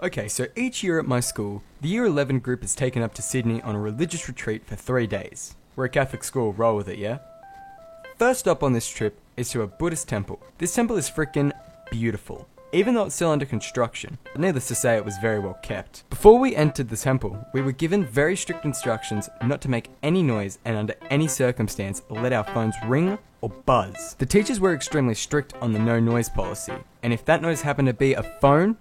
Okay, so each year at my school, the Year 11 group is taken up to Sydney on a religious retreat for 3 days. We're a Catholic school, roll with it, yeah? First up on this trip is to a Buddhist temple. This temple is freaking beautiful, even though it's still under construction. But needless to say, it was very well kept. Before we entered the temple, we were given very strict instructions not to make any noise and under any circumstance let our phones ring or buzz. The teachers were extremely strict on the no noise policy, and if that noise happened to be a phone,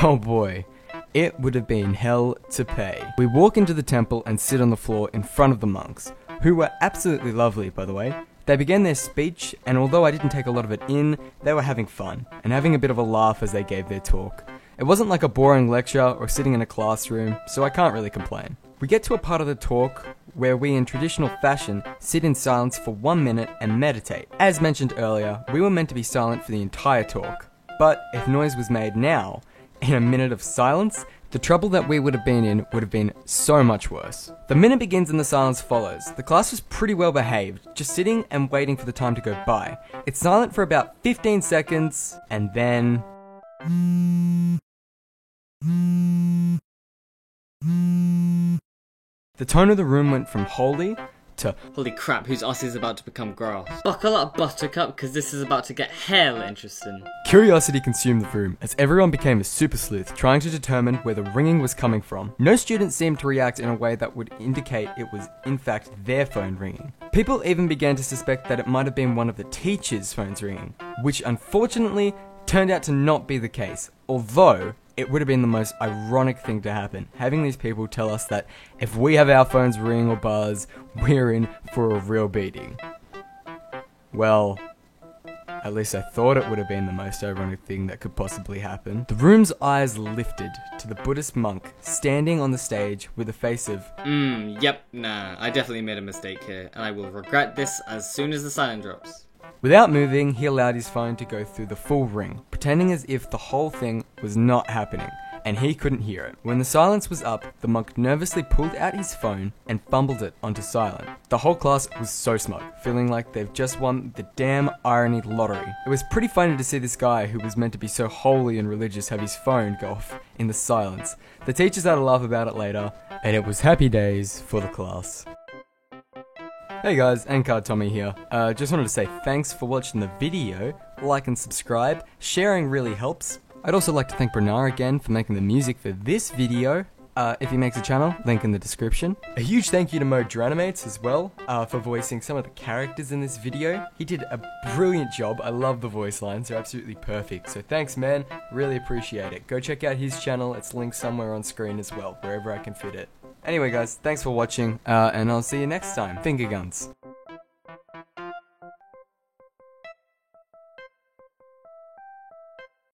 oh boy, it would have been hell to pay. We walk into the temple and sit on the floor in front of the monks, who were absolutely lovely, by the way. They began their speech, and although I didn't take a lot of it in, they were having fun, and having a bit of a laugh as they gave their talk. It wasn't like a boring lecture or sitting in a classroom, so I can't really complain. We get to a part of the talk where we, in traditional fashion, sit in silence for 1 minute and meditate. As mentioned earlier, we were meant to be silent for the entire talk, but if noise was made now, in a minute of silence, the trouble that we would have been in would have been so much worse. The minute begins and the silence follows. The class was pretty well behaved, just sitting and waiting for the time to go by. It's silent for about 15 seconds, and then... The tone of the room went from holy to holy crap, whose ass is about to become grass. Buckle up, Buttercup, because this is about to get hell interesting. Curiosity consumed the room as everyone became a super sleuth trying to determine where the ringing was coming from. No student seemed to react in a way that would indicate it was in fact their phone ringing. People even began to suspect that it might have been one of the teachers' phones ringing, which unfortunately turned out to not be the case, although it would have been the most ironic thing to happen, having these people tell us that if we have our phones ring or buzz, we're in for a real beating. Well, at least I thought it would have been the most ironic thing that could possibly happen. The room's eyes lifted to the Buddhist monk standing on the stage with a face of, yep, nah, I definitely made a mistake here, and I will regret this as soon as the silence drops. Without moving, he allowed his phone to go through the full ring, pretending as if the whole thing was not happening, and he couldn't hear it. When the silence was up, the monk nervously pulled out his phone and fumbled it onto silent. The whole class was so smug, feeling like they've just won the damn irony lottery. It was pretty funny to see this guy who was meant to be so holy and religious have his phone go off in the silence. The teachers had a laugh about it later, and it was happy days for the class. Hey guys, N-Card Tommy here. Just wanted to say thanks for watching the video, like and subscribe, sharing really helps. I'd also like to thank Bernard again for making the music for this video. If he makes a channel, link in the description. A huge thank you to MoDranimates as well, for voicing some of the characters in this video. He did a brilliant job, I love the voice lines, they're absolutely perfect. So thanks man, really appreciate it. Go check out his channel, it's linked somewhere on screen as well, wherever I can fit it. Anyway guys, thanks for watching, and I'll see you next time. Finger guns.